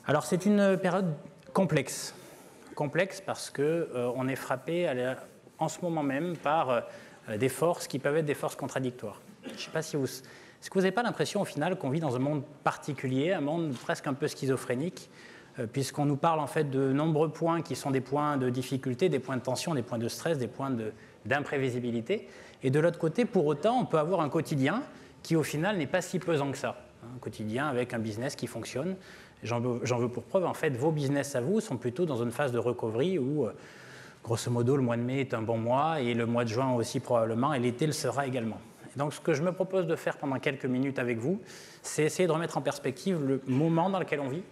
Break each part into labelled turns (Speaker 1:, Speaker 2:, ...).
Speaker 1: Alors c'est une période complexe. Complexe parce qu'on est frappé en ce moment même par des forces qui peuvent être des forces contradictoires. Je ne sais pas si vous... Est-ce que vous n'avez pas l'impression au final qu'on vit dans un monde particulier, un monde presque un peu schizophrénique, puisqu'on nous parle en fait de nombreux points qui sont des points de difficulté, des points de tension, des points de stress, des points d'imprévisibilité. Et de l'autre côté, pour autant, on peut avoir un quotidien qui au final n'est pas si pesant que ça. Un quotidien avec un business qui fonctionne. J'en veux pour preuve, en fait, vos business à vous sont plutôt dans une phase de recovery où, grosso modo, le mois de mai est un bon mois et le mois de juin aussi probablement, et l'été le sera également. Et donc, ce que je me propose de faire pendant quelques minutes avec vous, c'est essayer de remettre en perspective le moment dans lequel on vit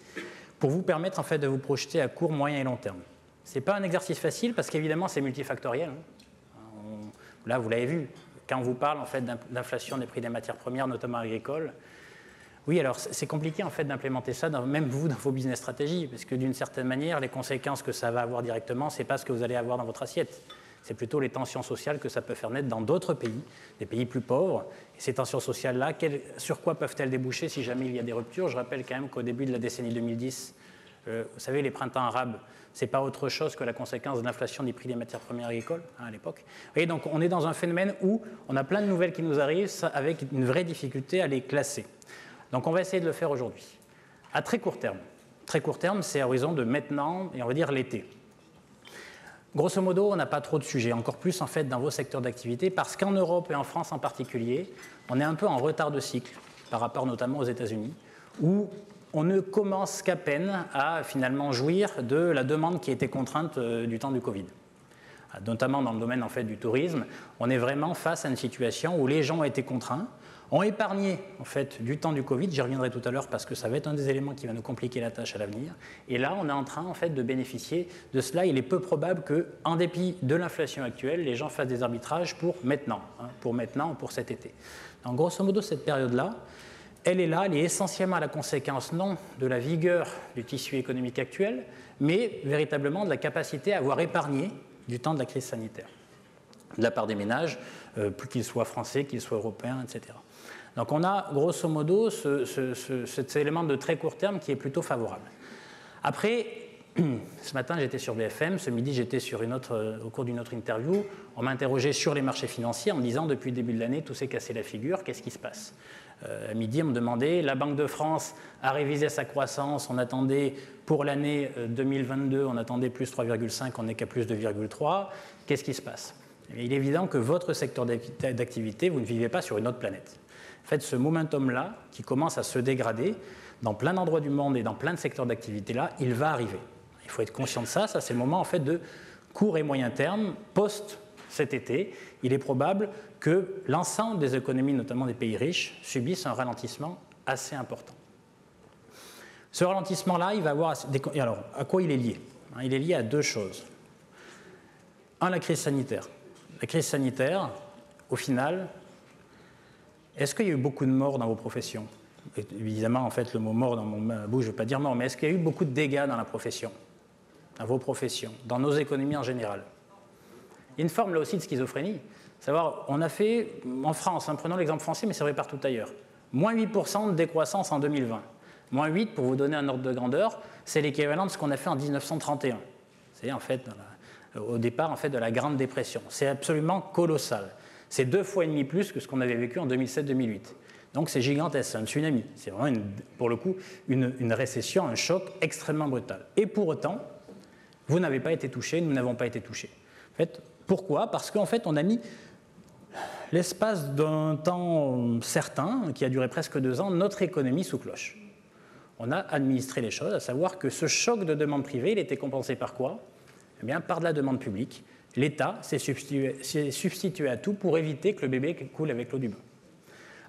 Speaker 1: pour vous permettre, en fait, de vous projeter à court, moyen et long terme. Ce n'est pas un exercice facile parce qu'évidemment, c'est multifactoriel. Là, vous l'avez vu, quand on vous parle, en fait, d'inflation des prix des matières premières, notamment agricoles. Oui, alors c'est compliqué en fait d'implémenter ça, même vous, dans vos business stratégies, parce que d'une certaine manière, les conséquences que ça va avoir directement, ce n'est pas ce que vous allez avoir dans votre assiette. C'est plutôt les tensions sociales que ça peut faire naître dans d'autres pays, des pays plus pauvres. Et ces tensions sociales-là, sur quoi peuvent-elles déboucher si jamais il y a des ruptures? Je rappelle quand même qu'au début de la décennie 2010, vous savez, les printemps arabes, ce n'est pas autre chose que la conséquence de l'inflation des prix des matières premières agricoles à l'époque. Et donc on est dans un phénomène où on a plein de nouvelles qui nous arrivent avec une vraie difficulté à les classer. Donc on va essayer de le faire aujourd'hui. À très court terme, c'est à horizon de maintenant et on va dire l'été. Grosso modo, on n'a pas trop de sujets, encore plus en fait dans vos secteurs d'activité, parce qu'en Europe et en France en particulier, on est un peu en retard de cycle par rapport notamment aux États-Unis, où on ne commence qu'à peine à finalement jouir de la demande qui a été contrainte du temps du Covid. Notamment dans le domaine en fait, du tourisme, on est vraiment face à une situation où les gens ont été contraints, ont épargné en fait, du temps du Covid, j'y reviendrai tout à l'heure parce que ça va être un des éléments qui va nous compliquer la tâche à l'avenir. Et là, on est en train en fait, de bénéficier de cela. Il est peu probable qu'en dépit de l'inflation actuelle, les gens fassent des arbitrages pour maintenant ou pour cet été. Donc grosso modo, cette période-là, elle est essentiellement à la conséquence non de la vigueur du tissu économique actuel, mais véritablement de la capacité à avoir épargné du temps de la crise sanitaire, de la part des ménages, plus qu'ils soient français, qu'ils soient européens, etc. Donc on a grosso modo cet élément de très court terme qui est plutôt favorable. Après, ce matin j'étais sur BFM, ce midi j'étais au cours d'une autre interview, on m'a interrogé sur les marchés financiers en me disant depuis le début de l'année tout s'est cassé la figure, qu'est-ce qui se passe? À midi on me demandait, la Banque de France a révisé sa croissance, on attendait pour l'année 2022, on attendait plus 3,5, on n'est qu'à plus 2,3, qu'est-ce qui se passe? Il est évident que votre secteur d'activité, vous ne vivez pas sur une autre planète. En fait, ce momentum-là, qui commence à se dégrader dans plein d'endroits du monde et dans plein de secteurs d'activité-là, il va arriver. Il faut être conscient de ça. Ça, c'est le moment en fait, de court et moyen terme, post cet été. Il est probable que l'ensemble des économies, notamment des pays riches, subissent un ralentissement assez important. Ce ralentissement-là, il va avoir des... Alors, à quoi il est lié? Il est lié à deux choses. Un, la crise sanitaire. La crise sanitaire, au final, est-ce qu'il y a eu beaucoup de morts dans vos professions? Évidemment, en fait, le mot mort dans ma bouche, je ne veux pas dire mort, mais est-ce qu'il y a eu beaucoup de dégâts dans la profession, dans vos professions, dans nos économies en général? Il y a une forme là aussi de schizophrénie. Savoir, on a fait, en France, prenons l'exemple français, mais c'est vrai partout ailleurs, moins 8% de décroissance en 2020. Moins 8, pour vous donner un ordre de grandeur, c'est l'équivalent de ce qu'on a fait en 1931. C'est en fait au départ en fait, de la Grande Dépression. C'est absolument colossal. C'est 2,5 fois plus que ce qu'on avait vécu en 2007-2008. Donc c'est gigantesque, c'est un tsunami. C'est vraiment, pour le coup, une récession, un choc extrêmement brutal. Et pour autant, vous n'avez pas été touché, nous n'avons pas été touchés. En fait, pourquoi? Parce qu'en fait, on a mis l'espace d'un temps certain, qui a duré presque 2 ans, notre économie sous cloche. On a administré les choses, à savoir que ce choc de demande privée, il était compensé par quoi? Eh bien, par de la demande publique. L'État s'est substitué à tout pour éviter que le bébé coule avec l'eau du bain.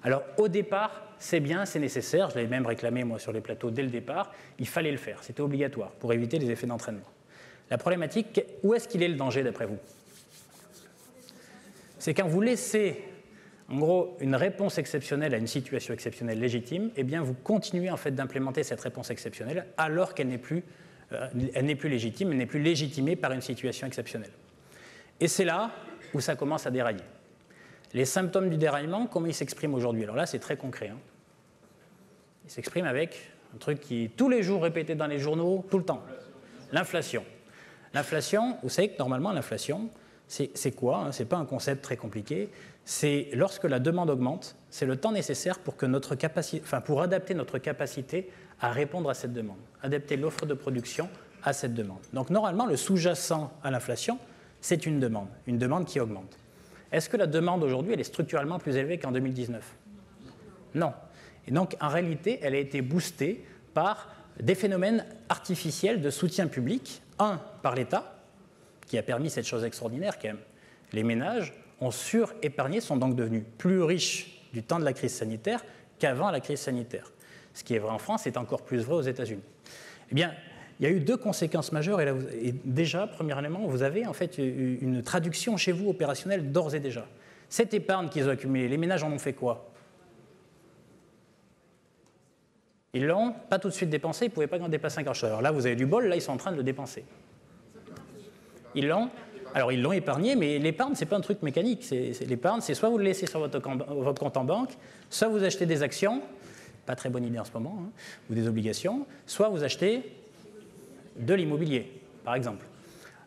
Speaker 1: Alors, au départ, c'est bien, c'est nécessaire. Je l'avais même réclamé, moi, sur les plateaux dès le départ. Il fallait le faire. C'était obligatoire pour éviter les effets d'entraînement. La problématique, où est-ce qu'il est le danger, d'après vous? C'est quand vous laissez, en gros, une réponse exceptionnelle à une situation exceptionnelle légitime, eh bien, vous continuez, en fait, d'implémenter cette réponse exceptionnelle alors qu'elle n'est plus légitime, elle n'est plus légitimée par une situation exceptionnelle. Et c'est là où ça commence à dérailler. Les symptômes du déraillement, comment ils s'expriment aujourd'hui? Alors là, c'est très concret. Ils s'expriment avec un truc qui est tous les jours répété dans les journaux, tout le temps. L'inflation. L'inflation, vous savez que normalement l'inflation, c'est quoi, hein? Ce n'est pas un concept très compliqué. C'est lorsque la demande augmente, c'est le temps nécessaire pour, pour adapter notre capacité à répondre à cette demande, adapter l'offre de production à cette demande. Donc normalement, le sous-jacent à l'inflation, c'est une demande qui augmente. Est-ce que la demande aujourd'hui, elle est structurellement plus élevée qu'en 2019 ? Non. Et donc en réalité, elle a été boostée par des phénomènes artificiels de soutien public, un par l'État, qui a permis cette chose extraordinaire quand même. Les ménages ont surépargné, sont donc devenus plus riches du temps de la crise sanitaire qu'avant la crise sanitaire. Ce qui est vrai en France est encore plus vrai aux États-Unis. Eh bien, il y a eu deux conséquences majeures. Et déjà, premièrement, vous avez en fait une traduction chez vous opérationnelle d'ores et déjà. Cette épargne qu'ils ont accumulée, les ménages en ont fait quoi ? Ils l'ont pas tout de suite dépensé, ils ne pouvaient pas en dépenser un grand-chose. Alors là, vous avez du bol, là, ils sont en train de le dépenser. Ils l'ont épargné, mais l'épargne, ce n'est pas un truc mécanique. L'épargne, c'est soit vous le laissez sur votre compte en banque, soit vous achetez des actions, pas très bonne idée en ce moment, hein, ou des obligations, soit vous achetez de l'immobilier, par exemple.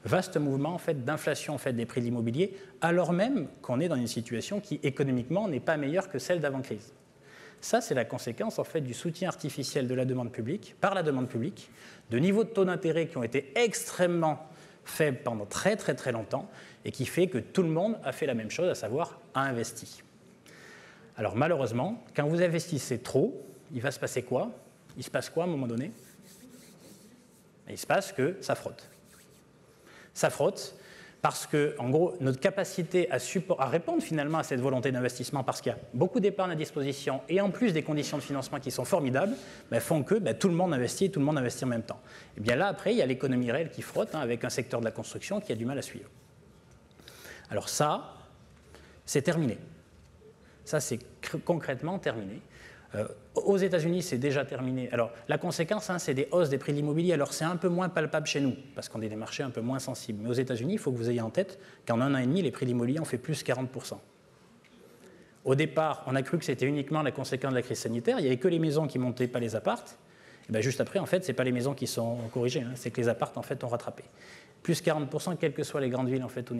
Speaker 1: Vaste mouvement en fait, d'inflation en fait, des prix de l'immobilier, alors même qu'on est dans une situation qui, économiquement, n'est pas meilleure que celle d'avant-crise. Ça, c'est la conséquence en fait, du soutien artificiel de la demande publique, par la demande publique, de niveaux de taux d'intérêt qui ont été extrêmement faibles pendant très très très longtemps et qui fait que tout le monde a fait la même chose, à savoir a investi. Alors malheureusement, quand vous investissez trop, il va se passer quoi ? Il se passe quoi à un moment donné ? Il se passe que ça frotte. Ça frotte parce que, en gros, notre capacité à répondre finalement à cette volonté d'investissement, parce qu'il y a beaucoup d'épargne à disposition et en plus des conditions de financement qui sont formidables, font que tout le monde investit et tout le monde investit en même temps. Et bien là, après, il y a l'économie réelle qui frotte, hein, avec un secteur de la construction qui a du mal à suivre. Alors ça, c'est terminé. Ça, c'est concrètement terminé. Aux États-Unis, c'est déjà terminé. Alors, la conséquence, hein, c'est des hausses des prix de l'immobilier. Alors, c'est un peu moins palpable chez nous, parce qu'on est des marchés un peu moins sensibles. Mais aux États-Unis, il faut que vous ayez en tête qu'en un an et demi, les prix de l'immobilier ont fait plus 40%. Au départ, on a cru que c'était uniquement la conséquence de la crise sanitaire. Il n'y avait que les maisons qui montaient, pas les appartes. Et bien, juste après, en fait, ce n'est pas les maisons qui sont corrigées, hein, c'est que les appartes, en fait, ont rattrapé. Plus 40%, quelles que soient les grandes villes en fait,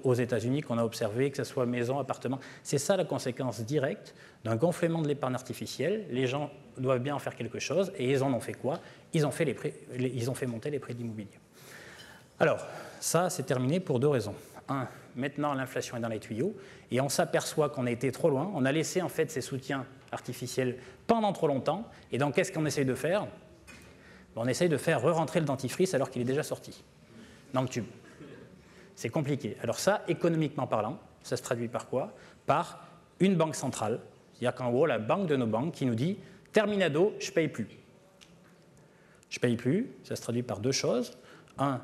Speaker 1: aux États-Unis qu'on a observé, que ce soit maison, appartement. C'est ça la conséquence directe d'un gonflement de l'épargne artificielle. Les gens doivent bien en faire quelque chose et ils en ont fait quoi ? Ils ont fait monter les prix de l'immobilier. Alors, ça, c'est terminé pour deux raisons. Un, maintenant, l'inflation est dans les tuyaux et on s'aperçoit qu'on a été trop loin. On a laissé en fait ces soutiens artificiels pendant trop longtemps. Et donc, qu'est-ce qu'on essaye de faire ? On essaye de faire re-rentrer le dentifrice alors qu'il est déjà sorti dans le tube. C'est compliqué. Alors ça, économiquement parlant, ça se traduit par quoi ? Par une banque centrale, c'est-à-dire qu'en gros, la banque de nos banques qui nous dit « terminado, je ne paye plus ». Je ne paye plus, ça se traduit par deux choses. Un,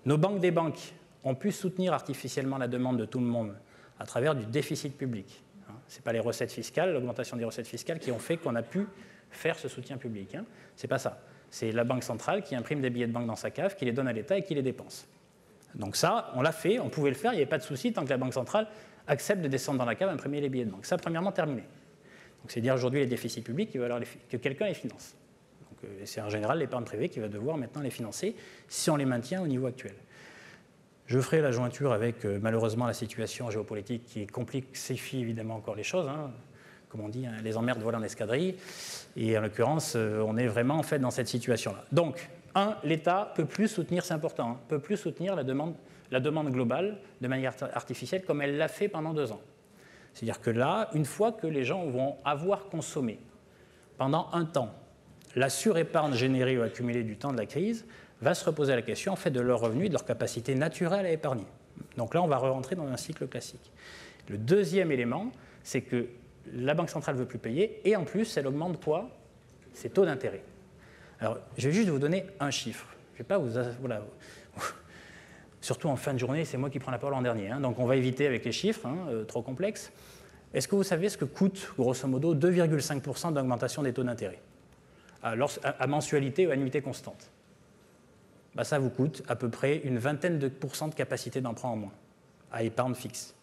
Speaker 1: nos banques des banques ont pu soutenir artificiellement la demande de tout le monde à travers du déficit public. Ce n'est pas les recettes fiscales, l'augmentation des recettes fiscales qui ont fait qu'on a pu faire ce soutien public. Ce n'est pas ça. C'est la banque centrale qui imprime des billets de banque dans sa cave, qui les donne à l'État et qui les dépense. Donc ça, on l'a fait, on pouvait le faire, il n'y avait pas de souci tant que la banque centrale accepte de descendre dans la cave et imprimer les billets de banque. Ça, premièrement, terminé. Donc c'est dire aujourd'hui les déficits publics, il va falloir que quelqu'un les finance. C'est en général l'épargne privée qui va devoir maintenant les financer si on les maintient au niveau actuel. Je ferai la jointure avec malheureusement la situation géopolitique qui complexifie évidemment encore les choses. Comme on dit, les emmerdes volent en escadrille. Et en l'occurrence, on est vraiment en fait dans cette situation-là. Donc, l'État ne peut plus soutenir, c'est important, ne peut plus soutenir la demande globale de manière artificielle comme elle l'a fait pendant 2 ans. C'est-à-dire que là, une fois que les gens vont avoir consommé pendant un temps la surépargne générée ou accumulée du temps de la crise, va se reposer la question en fait, de leur revenu et de leur capacité naturelle à épargner. Donc là, on va re-rentrer dans un cycle classique. Le deuxième élément, c'est que la Banque centrale ne veut plus payer, et en plus, elle augmente quoi ? Ses taux d'intérêt. Alors, je vais juste vous donner un chiffre. Je ne vais pas vous... Voilà. Surtout en fin de journée, c'est moi qui prends la parole en dernier. Donc, on va éviter avec les chiffres, trop complexes. Est-ce que vous savez ce que coûte, grosso modo, 2,5% d'augmentation des taux d'intérêt à mensualité ou annuité constante ? Ça vous coûte à peu près une vingtaine de % de capacité d'emprunt en moins, à épargne fixe.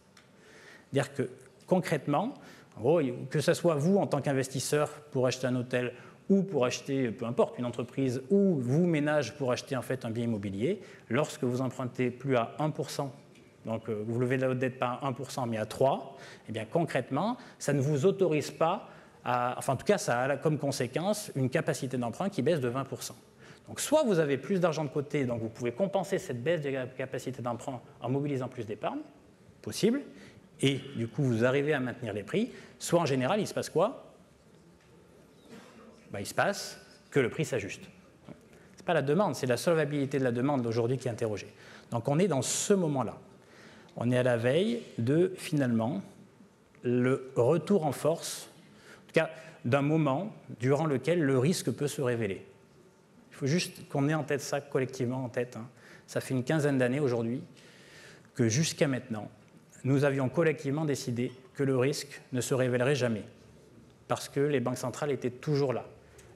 Speaker 1: C'est-à-dire que, concrètement, en gros, que ce soit vous en tant qu'investisseur pour acheter un hôtel ou pour acheter, peu importe, une entreprise, ou vous, ménage, pour acheter en fait un bien immobilier, lorsque vous empruntez plus à 1%, donc vous levez votre dette pas à 1% mais à 3%, eh bien concrètement, ça ne vous autorise pas enfin en tout cas, ça a comme conséquence une capacité d'emprunt qui baisse de 20%. Donc soit vous avez plus d'argent de côté, donc vous pouvez compenser cette baisse de la capacité d'emprunt en mobilisant plus d'épargne, possible, et du coup vous arrivez à maintenir les prix, soit en général, il se passe quoi? Il se passe que le prix s'ajuste. Ce n'est pas la demande, c'est la solvabilité de la demande d'aujourd'hui qui est interrogée. Donc on est dans ce moment-là. On est à la veille de, finalement, le retour en force, en tout cas d'un moment durant lequel le risque peut se révéler. Il faut juste qu'on ait en tête ça collectivement en tête. Ça fait une quinzaine d'années aujourd'hui que jusqu'à maintenant, nous avions collectivement décidé que le risque ne se révélerait jamais parce que les banques centrales étaient toujours là.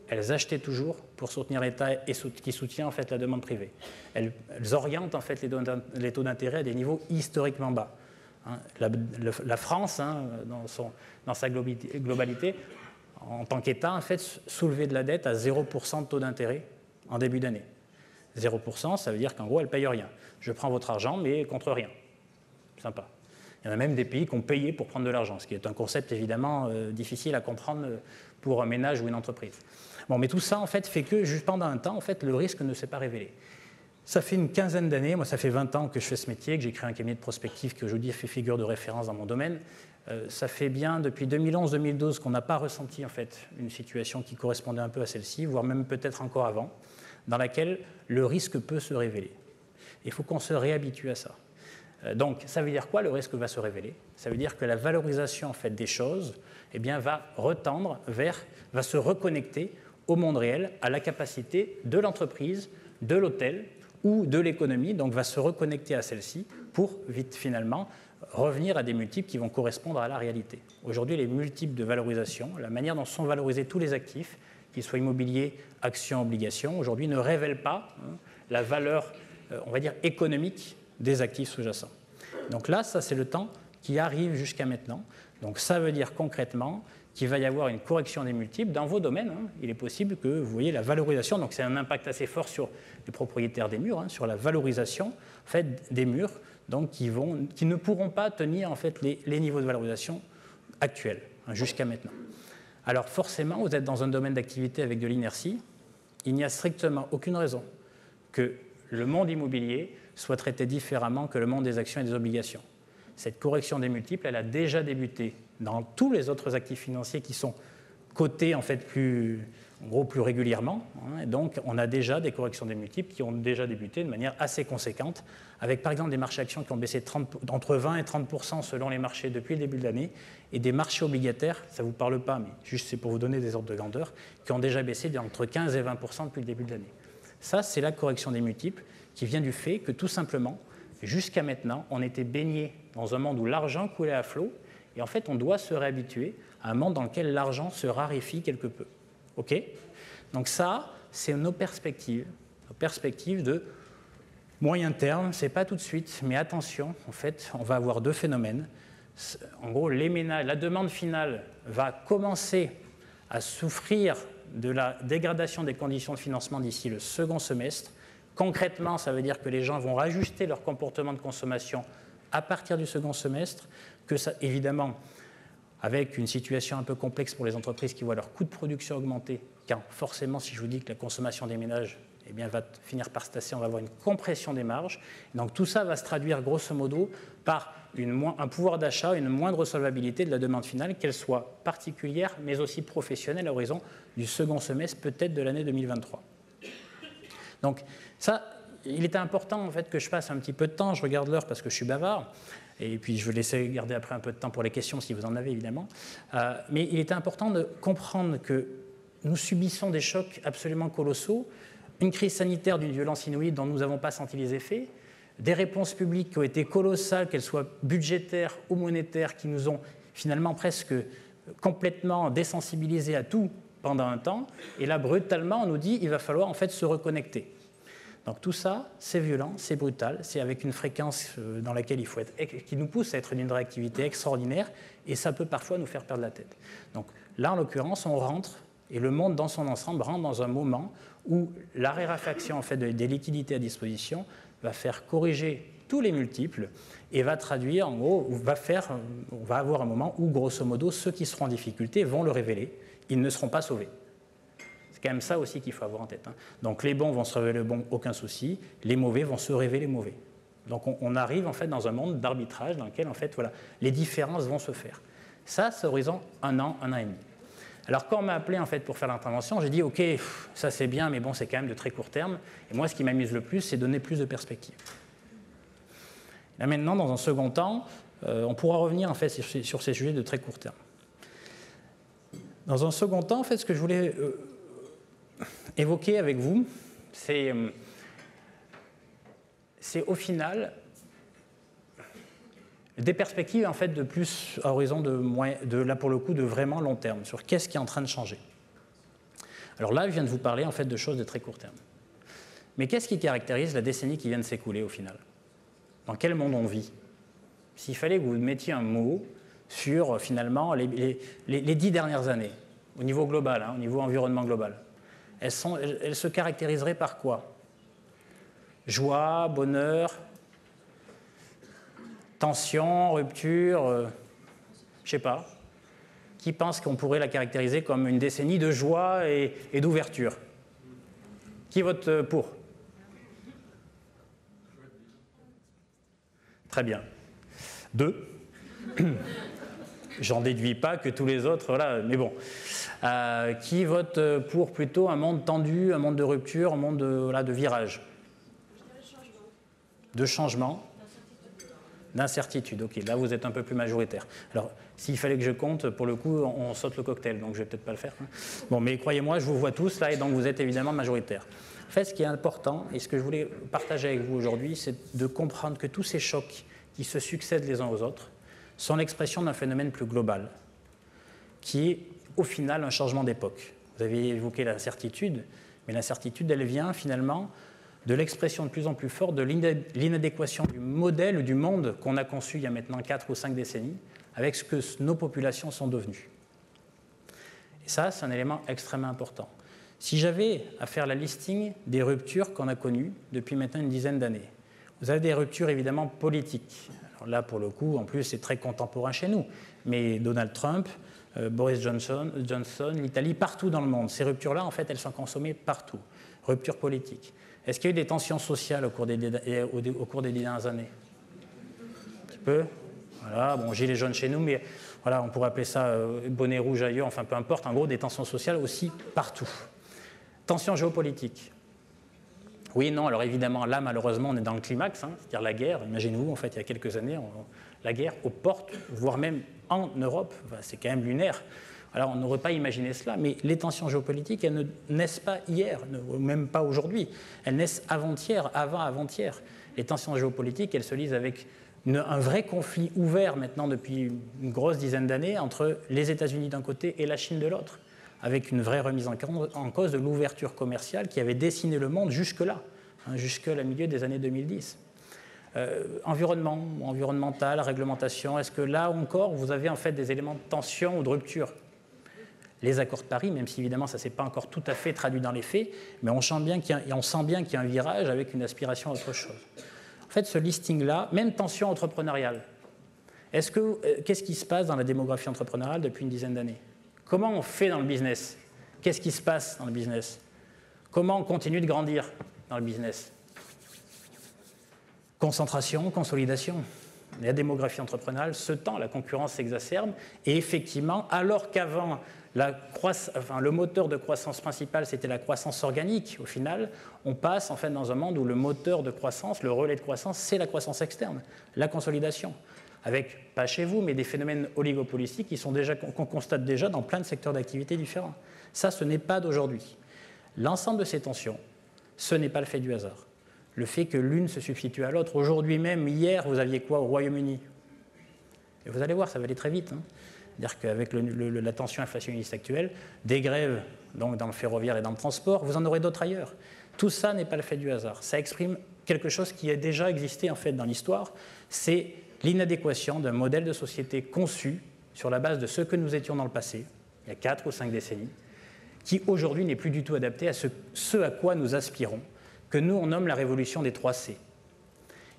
Speaker 1: Elles achetaient toujours pour soutenir l'État et qui soutient en fait la demande privée. Elles orientent en fait les taux d'intérêt à des niveaux historiquement bas. La France, dans sa globalité, en tant qu'État, en fait, soulevait de la dette à 0% de taux d'intérêt en début d'année. 0%, ça veut dire qu'en gros, elle ne paye rien. Je prends votre argent, mais contre rien. Sympa. Il y en a même des pays qui ont payé pour prendre de l'argent, ce qui est un concept évidemment difficile à comprendre pour un ménage ou une entreprise. Bon, mais tout ça, en fait, fait que juste pendant un temps, en fait, le risque ne s'est pas révélé. Ça fait une quinzaine d'années, moi ça fait 20 ans que je fais ce métier, que j'ai créé un cabinet de prospective qui aujourd'hui fait figure de référence dans mon domaine. Ça fait bien depuis 2011-2012 qu'on n'a pas ressenti en fait une situation qui correspondait un peu à celle-ci, voire même peut-être encore avant, dans laquelle le risque peut se révéler. Il faut qu'on se réhabitue à ça. Donc ça veut dire quoi, le risque va se révéler? Ça veut dire que la valorisation en fait, des choses va retendre va se reconnecter au monde réel, à la capacité de l'entreprise, de l'hôtel ou de l'économie, donc va se reconnecter à celle-ci pour vite finalement revenir à des multiples qui vont correspondre à la réalité. Aujourd'hui, les multiples de valorisation, la manière dont sont valorisés tous les actifs, qu'ils soient immobiliers, actions, obligations, aujourd'hui ne révèlent pas la valeur, on va dire, économique des actifs sous-jacents. Donc là, ça c'est le temps qui arrive jusqu'à maintenant. Donc ça veut dire concrètement qu'il va y avoir une correction des multiples dans vos domaines. Il est possible que vous voyez la valorisation, donc c'est un impact assez fort sur les propriétaires des murs, sur la valorisation en fait, des murs, donc qui ne pourront pas tenir en fait, les niveaux de valorisation actuels jusqu'à maintenant. Alors forcément, vous êtes dans un domaine d'activité avec de l'inertie. Il n'y a strictement aucune raison que le monde immobilier soit traité différemment que le monde des actions et des obligations. Cette correction des multiples, elle a déjà débuté dans tous les autres actifs financiers qui sont cotés en fait plus régulièrement. Et donc, on a déjà des corrections des multiples qui ont déjà débuté de manière assez conséquente, avec par exemple des marchés actions qui ont baissé entre 20 et 30% selon les marchés depuis le début de l'année, et des marchés obligataires, ça ne vous parle pas, mais juste c'est pour vous donner des ordres de grandeur, qui ont déjà baissé d'entre 15 et 20% depuis le début de l'année. Ça, c'est la correction des multiples qui vient du fait que tout simplement, jusqu'à maintenant, on était baigné dans un monde où l'argent coulait à flot, et en fait, on doit se réhabituer à un monde dans lequel l'argent se raréfie quelque peu. OK ? Donc ça, c'est nos perspectives de moyen terme, ce n'est pas tout de suite, mais attention, en fait, on va avoir deux phénomènes. En gros, la demande finale va commencer à souffrir de la dégradation des conditions de financement d'ici le second semestre. Concrètement, ça veut dire que les gens vont rajuster leur comportement de consommation à partir du second semestre, que ça, évidemment, avec une situation un peu complexe pour les entreprises qui voient leur coût de production augmenter, car forcément, si je vous dis que la consommation des ménages va finir par se tasser, on va avoir une compression des marges. Donc tout ça va se traduire grosso modo par un pouvoir d'achat, une moindre solvabilité de la demande finale, qu'elle soit particulière, mais aussi professionnelle à l'horizon du second semestre, peut-être de l'année 2023. Donc ça, il était important en fait, que je passe un petit peu de temps, je regarde l'heure parce que je suis bavard, et puis je vais laisser garder après un peu de temps pour les questions si vous en avez évidemment, mais il était important de comprendre que nous subissons des chocs absolument colossaux, une crise sanitaire d'une violence inouïe dont nous n'avons pas senti les effets, des réponses publiques qui ont été colossales, qu'elles soient budgétaires ou monétaires, qui nous ont finalement presque complètement désensibilisés à tout pendant un temps, et là brutalement on nous dit qu'il va falloir en fait se reconnecter. Donc tout ça, c'est violent, c'est brutal, c'est avec une fréquence dans laquelle il faut qui nous pousse à être d'une réactivité extraordinaire, et ça peut parfois nous faire perdre la tête. Donc là, en l'occurrence, on rentre Et le monde dans son ensemble rentre dans un moment où la raréfaction en fait, des liquidités à disposition va faire corriger tous les multiples et va traduire, en gros, on va avoir un moment où, grosso modo, ceux qui seront en difficulté vont le révéler, ils ne seront pas sauvés. C'est quand même ça aussi qu'il faut avoir en tête. Hein. Donc les bons vont se révéler bons, aucun souci, les mauvais vont se révéler mauvais. Donc on arrive en fait dans un monde d'arbitrage dans lequel en fait, voilà, les différences vont se faire. Ça, c'est horizon 1 an et demi. Alors quand on m'a appelé en fait, pour faire l'intervention, j'ai dit ok, ça c'est bien, mais bon, c'est quand même de très court terme. Et moi, ce qui m'amuse le plus, c'est donner plus de perspectives. Là maintenant, dans un second temps, on pourra revenir en fait, sur ces sujets de très court terme. Dans un second temps, en fait, ce que je voulais évoquer avec vous, c'est au final des perspectives en fait, de plus à horizon là pour le coup de vraiment long terme, sur qu'est-ce qui est en train de changer. Alors là, je viens de vous parler en fait, de choses de très court terme. Mais qu'est-ce qui caractérise la décennie qui vient de s'écouler au final ? Dans quel monde on vit ? S'il fallait que vous mettiez un mot sur finalement les 10 dernières années, au niveau global, hein, au niveau environnement global, elles se caractériseraient par quoi ? Joie, bonheur, tension, rupture, je ne sais pas. Qui pense qu'on pourrait la caractériser comme une décennie de joie et d'ouverture ? Qui vote pour ? Très bien. 2. J'en déduis pas que tous les autres, voilà, mais bon. Qui vote pour plutôt un monde tendu, un monde de rupture, un monde de virage ? De changement, d'incertitude. Ok, là vous êtes un peu plus majoritaire. Alors, s'il fallait que je compte, pour le coup, on saute le cocktail, donc je vais peut-être pas le faire. Hein. Bon, mais croyez-moi, je vous vois tous là, et donc vous êtes évidemment majoritaire. En fait, ce qui est important, et ce que je voulais partager avec vous aujourd'hui, c'est de comprendre que tous ces chocs qui se succèdent les uns aux autres sont l'expression d'un phénomène plus global, qui est au final un changement d'époque. Vous avez évoqué l'incertitude, mais l'incertitude, elle vient finalement de l'expression de plus en plus forte de l'inadéquation du modèle du monde qu'on a conçu il y a maintenant 4 ou 5 décennies avec ce que nos populations sont devenues. Et ça, c'est un élément extrêmement important. Si j'avais à faire la listing des ruptures qu'on a connues depuis maintenant une dizaine d'années, vous avez des ruptures évidemment politiques. Alors là, pour le coup, en plus, c'est très contemporain chez nous. Mais Donald Trump, Boris Johnson, l'Italie, partout dans le monde. Ces ruptures-là, en fait, elles sont consommées partout. Ruptures politiques. Est-ce qu'il y a eu des tensions sociales au cours des dernières années ? Un petit peu. Voilà, bon, gilets jaunes chez nous, mais voilà, on pourrait appeler ça bonnet rouge ailleurs, enfin peu importe. En gros, des tensions sociales aussi partout. Tensions géopolitiques. Oui, non, alors évidemment, là, malheureusement, on est dans le climax, hein, c'est-à-dire la guerre. Imaginez-vous, en fait, il y a quelques années, la guerre aux portes, voire même en Europe, enfin, c'est quand même lunaire. Alors, on n'aurait pas imaginé cela, mais les tensions géopolitiques, elles ne naissent pas hier, même pas aujourd'hui. Elles naissent avant-hier, avant-avant-hier. Les tensions géopolitiques, elles se lisent avec un vrai conflit ouvert maintenant depuis une grosse dizaine d'années entre les États-Unis d'un côté et la Chine de l'autre, avec une vraie remise en cause de l'ouverture commerciale qui avait dessiné le monde jusque-là, hein, jusqu'à la milieu des années 2010. Environnemental, réglementation, est-ce que là encore, vous avez en fait des éléments de tension ou de rupture ? Les accords de Paris, même si évidemment ça ne s'est pas encore tout à fait traduit dans les faits, mais on sent bien qu'il y a un virage avec une aspiration à autre chose. En fait, ce listing-là, même tension entrepreneuriale, qu'est-ce qui se passe dans la démographie entrepreneuriale depuis une dizaine d'années ? Comment on fait dans le business ? Qu'est-ce qui se passe dans le business ? Comment on continue de grandir dans le business ? Concentration, consolidation. La démographie entrepreneuriale se tend, la concurrence s'exacerbe, et effectivement, alors qu'avant, le moteur de croissance principal, c'était la croissance organique, au final, on passe en fait dans un monde où le moteur de croissance, le relais de croissance, c'est la croissance externe, la consolidation. Avec, pas chez vous, mais des phénomènes oligopolistiques qu'on constate déjà dans plein de secteurs d'activité différents. Ça, ce n'est pas d'aujourd'hui. L'ensemble de ces tensions, ce n'est pas le fait du hasard. Le fait que l'une se substitue à l'autre. Aujourd'hui même, hier, vous aviez quoi au Royaume-Uni ? Et vous allez voir, ça va aller très vite. Hein. C'est-à-dire qu'avec la tension inflationniste actuelle, des grèves donc dans le ferroviaire et dans le transport, vous en aurez d'autres ailleurs. Tout ça n'est pas le fait du hasard. Ça exprime quelque chose qui a déjà existé en fait dans l'histoire. C'est l'inadéquation d'un modèle de société conçu sur la base de ce que nous étions dans le passé, il y a 4 ou 5 décennies, qui aujourd'hui n'est plus du tout adapté à ce à quoi nous aspirons, que nous on nomme la révolution des 3 C.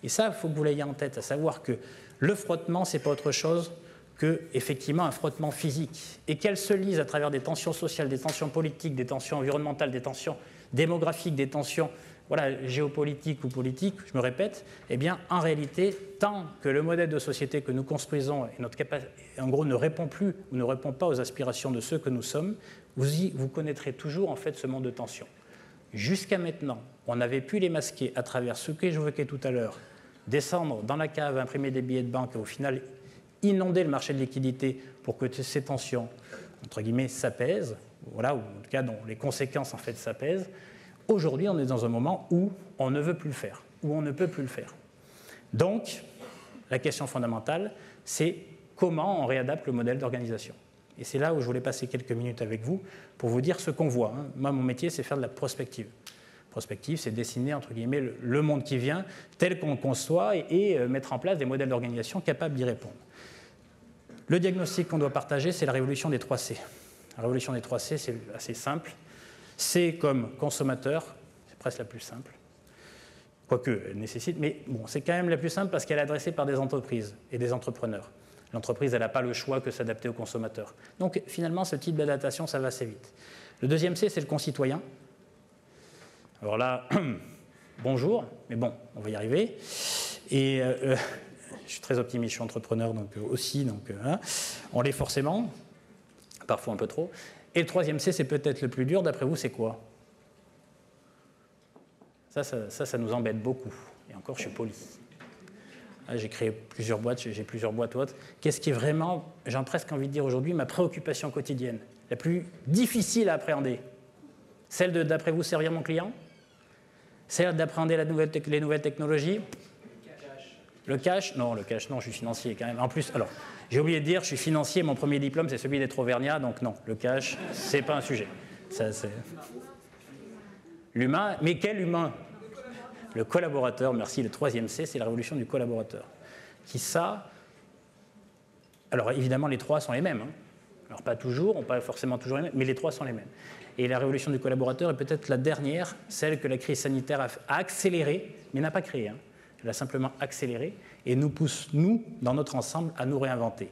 Speaker 1: Et ça, il faut que vous l'ayez en tête, à savoir que le frottement, ce n'est pas autre chose que, effectivement, un frottement physique, et qu'elle se lise à travers des tensions sociales, des tensions politiques, des tensions environnementales, des tensions démographiques, des tensions géopolitiques ou politiques, je me répète, eh bien, en réalité, tant que le modèle de société que nous construisons et notre capacité, en gros, ne répond plus ou ne répond pas aux aspirations de ceux que nous sommes, vous connaîtrez toujours, en fait, ce monde de tensions. Jusqu'à maintenant, on avait pu les masquer à travers ce que j'évoquais tout à l'heure, descendre dans la cave, imprimer des billets de banque et au final inonder le marché de liquidité pour que ces tensions, entre guillemets, s'apaisent, voilà, ou en tout cas dont les conséquences en fait s'apaisent. Aujourd'hui, on est dans un moment où on ne veut plus le faire, où on ne peut plus le faire. Donc, la question fondamentale, c'est comment on réadapte le modèle d'organisation. Et c'est là où je voulais passer quelques minutes avec vous pour vous dire ce qu'on voit. Moi, mon métier, c'est faire de la prospective. Prospective, c'est dessiner, entre guillemets, le monde qui vient, tel qu'on le conçoit, et mettre en place des modèles d'organisation capables d'y répondre. Le diagnostic qu'on doit partager, c'est la révolution des 3 C. La révolution des 3 C, c'est assez simple. C comme consommateur, c'est presque la plus simple. Quoique, elle nécessite, mais bon, c'est quand même la plus simple parce qu'elle est adressée par des entreprises et des entrepreneurs. L'entreprise, elle n'a pas le choix que s'adapter aux consommateurs. Donc, finalement, ce type d'adaptation, ça va assez vite. Le deuxième C, c'est le concitoyen. Alors là, bonjour, mais bon, on va y arriver. Et je suis très optimiste, je suis entrepreneur donc, aussi, donc hein, on l'est forcément, parfois un peu trop. Et le troisième C, c'est peut-être le plus dur, d'après vous, c'est quoi ? Ça nous embête beaucoup. Et encore, je suis poli. J'ai créé plusieurs boîtes, j'ai plusieurs boîtes autres. Qu'est-ce qui est vraiment, j'ai presque envie de dire aujourd'hui, ma préoccupation quotidienne, la plus difficile à appréhender ? Celle de, d'après vous, servir mon client ? Celle d'appréhender les nouvelles technologies ? Le cash ? Non, le cash, non, je suis financier quand même. En plus, alors, j'ai oublié de dire, je suis financier, mon premier diplôme, c'est celui d'être auvergnat, donc non, le cash, c'est pas un sujet. Ça, c'est... L'humain, mais quel humain ? Le collaborateur, merci, le troisième C, c'est la révolution du collaborateur. Qui ça... Alors évidemment, les trois sont les mêmes. Alors pas toujours, pas forcément toujours les mêmes, mais les trois sont les mêmes. Et la révolution du collaborateur est peut-être la dernière, celle que la crise sanitaire a accélérée, mais n'a pas créée. Elle a simplement accéléré et nous pousse, nous, dans notre ensemble, à nous réinventer.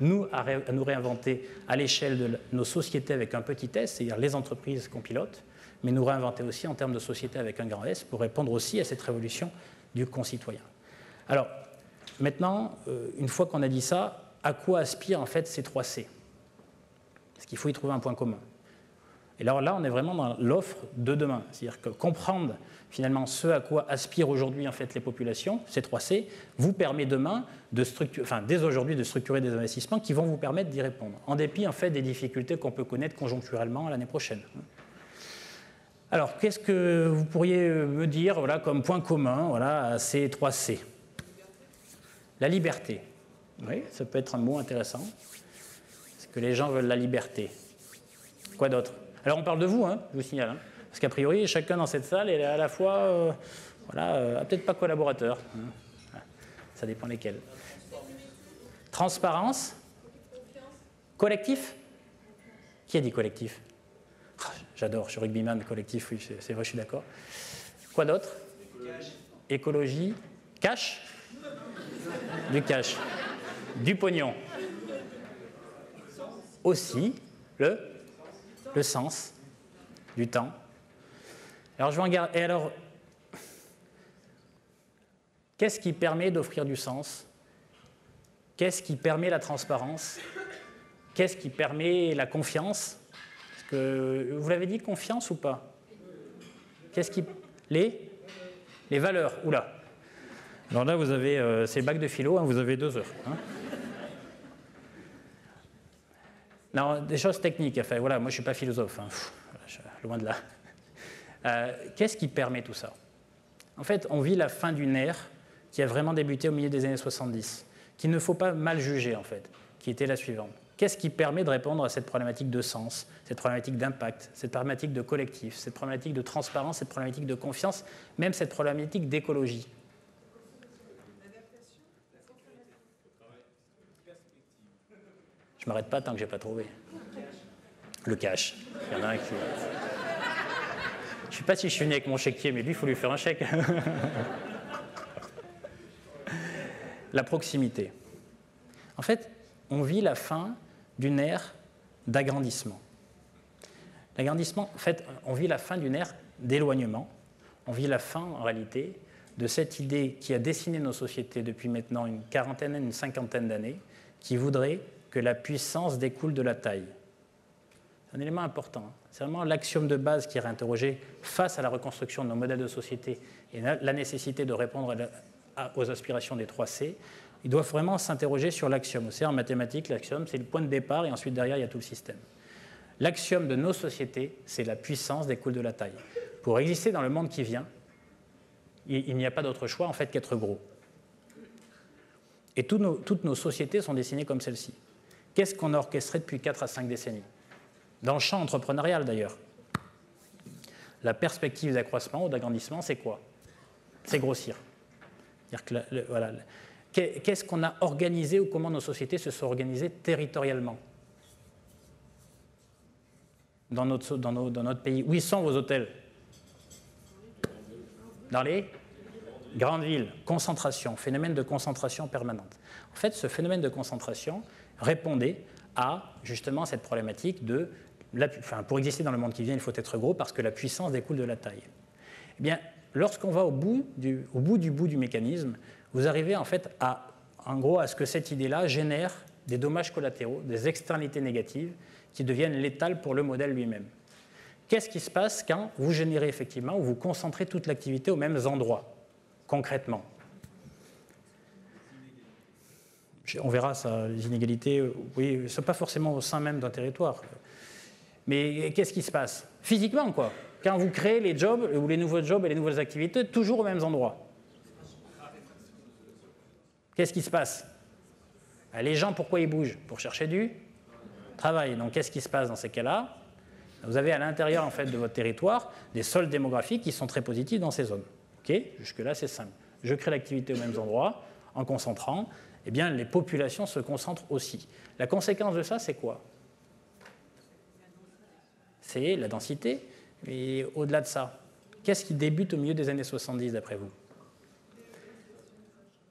Speaker 1: Nous, à nous réinventer à l'échelle de nos sociétés avec un petit S, c'est-à-dire les entreprises qu'on pilote, mais nous réinventer aussi en termes de société avec un grand S pour répondre aussi à cette révolution du concitoyen. Alors, maintenant, une fois qu'on a dit ça, à quoi aspirent en fait ces 3 C ? Parce qu'il faut y trouver un point commun. Et alors là, on est vraiment dans l'offre de demain. C'est-à-dire que comprendre finalement ce à quoi aspirent aujourd'hui en fait les populations, ces 3 C, vous permet demain, dès aujourd'hui, de structurer des investissements qui vont vous permettre d'y répondre, en dépit en fait des difficultés qu'on peut connaître conjoncturellement l'année prochaine. Alors, qu'est-ce que vous pourriez me dire voilà, comme point commun voilà, à ces 3 C ? La liberté. Oui, ça peut être un mot intéressant. Est-ce que les gens veulent la liberté ? Quoi d'autre ? Alors, on parle de vous, je vous signale. Parce qu'a priori, chacun dans cette salle est à la fois, peut-être pas collaborateur. Ça dépend lesquels. Transparence ? Collectif ? Qui a dit collectif ? J'adore, je suis rugbyman, collectif, oui, c'est vrai, je suis d'accord. Quoi d'autre ? Écologie. Cash ? Du cash. Du pognon. Aussi, le sens du temps. Alors, je vais en garder. Et alors, qu'est-ce qui permet d'offrir du sens ? Qu'est-ce qui permet la transparence ? Qu'est-ce qui permet la confiance ? Vous l'avez dit, confiance ou pas ? Qu'est-ce qui... Les valeurs. Oula. Alors là, vous avez... c'est le bac de philo, vous avez 2 heures. Non, des choses techniques. Enfin, voilà, moi, je ne suis pas philosophe. Loin de là. Qu'est-ce qui permet tout ça ? En fait, on vit la fin d'une ère qui a vraiment débuté au milieu des années 70, qu'il ne faut pas mal juger, en fait, qui était la suivante. Qu'est-ce qui permet de répondre à cette problématique de sens, cette problématique d'impact, cette problématique de collectif, cette problématique de transparence, cette problématique de confiance, même cette problématique d'écologie ? Je ne m'arrête pas tant que je n'ai pas trouvé. Le cash. Il y en a un qui... Je ne sais pas si je suis venu avec mon chéquier, mais lui, il faut lui faire un chèque. La proximité. En fait, on vit la fin d'une ère d'agrandissement. L'agrandissement, en fait, on vit la fin d'une ère d'éloignement. On vit la fin, en réalité, de cette idée qui a dessiné nos sociétés depuis maintenant une quarantaine, une cinquantaine d'années, qui voudrait que la puissance découle de la taille. C'est un élément important. C'est vraiment l'axiome de base qui est réinterrogé face à la reconstruction de nos modèles de société et la nécessité de répondre aux aspirations des 3C. Ils doivent vraiment s'interroger sur l'axiome. Vous savez, en mathématiques, l'axiome, c'est le point de départ et ensuite derrière, il y a tout le système. L'axiome de nos sociétés, c'est la puissance découle de la taille. Pour exister dans le monde qui vient, il n'y a pas d'autre choix en fait qu'être gros. Et toutes nos sociétés sont dessinées comme celle-ci. Qu'est-ce qu'on a orchestré depuis 4 à 5 décennies? Dans le champ entrepreneurial d'ailleurs. La perspective d'accroissement ou d'agrandissement, c'est quoi? C'est grossir. C'est-à-dire que voilà, qu'est-ce qu'on a organisé ou comment nos sociétés se sont organisées territorialement dans notre pays? Où sont vos hôtels? Dans les grandes villes. Concentration, phénomène de concentration permanente. En fait, ce phénomène de concentration répondait à justement cette problématique de, pour exister dans le monde qui vient, il faut être gros parce que la puissance découle de la taille. Eh bien, lorsqu'on va au bout du mécanisme, vous arrivez en fait en gros à ce que cette idée-là génère des dommages collatéraux, des externalités négatives qui deviennent létales pour le modèle lui-même. Qu'est-ce qui se passe quand vous générez effectivement ou vous concentrez toute l'activité aux mêmes endroits, concrètement? On verra ça, les inégalités, oui, ne sont pas forcément au sein même d'un territoire. Mais qu'est-ce qui se passe? Physiquement, quoi. Quand vous créez les jobs, ou les nouveaux jobs et les nouvelles activités, toujours aux mêmes endroits. Qu'est-ce qui se passe? Les gens, pourquoi ils bougent? Pour chercher du travail. Donc, qu'est-ce qui se passe dans ces cas-là? Vous avez à l'intérieur en fait, de votre territoire des soldes démographiques qui sont très positifs dans ces zones. Okay? Jusque-là, c'est simple. Je crée l'activité aux mêmes endroits, en concentrant, eh bien, les populations se concentrent aussi. La conséquence de ça, c'est quoi? C'est la densité. Et au-delà de ça, qu'est-ce qui débute au milieu des années 70, d'après vous?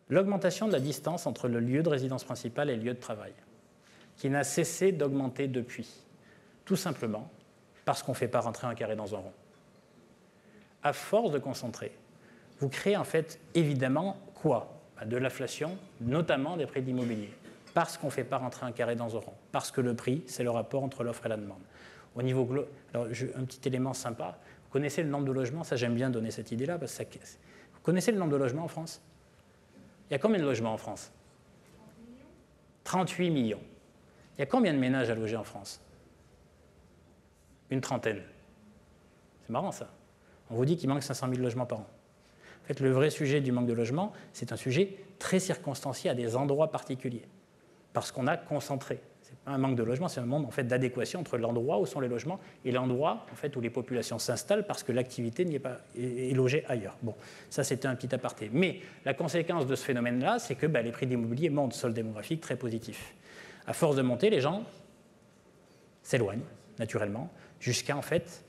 Speaker 1: L'augmentation de la distance entre le lieu de résidence principale et le lieu de travail, qui n'a cessé d'augmenter depuis. Tout simplement parce qu'on ne fait pas rentrer un carré dans un rond. À force de concentrer, vous créez en fait évidemment quoi? De l'inflation, notamment des prix de l'immobilier. Parce qu'on ne fait pas rentrer un carré dans un rond. Parce que le prix, c'est le rapport entre l'offre et la demande. Au niveau global, alors un petit élément sympa, vous connaissez le nombre de logements? Ça, j'aime bien donner cette idée-là. Parce que vous connaissez le nombre de logements en France? Il y a combien de logements en France? 38 millions. Il y a combien de ménages à loger en France? Une trentaine. C'est marrant ça. On vous dit qu'il manque 500 000 logements par an. En fait, le vrai sujet du manque de logement, c'est un sujet très circonstancié à des endroits particuliers. Parce qu'on a concentré. Ce n'est pas un manque de logement, c'est un manque en fait, d'adéquation entre l'endroit où sont les logements et l'endroit en fait, où les populations s'installent parce que l'activité est logée ailleurs. Bon, ça c'était un petit aparté. Mais la conséquence de ce phénomène-là, c'est que les prix de l'immobilier montent, solde démographique très positif. À force de monter, les gens s'éloignent naturellement, jusqu'à en fait,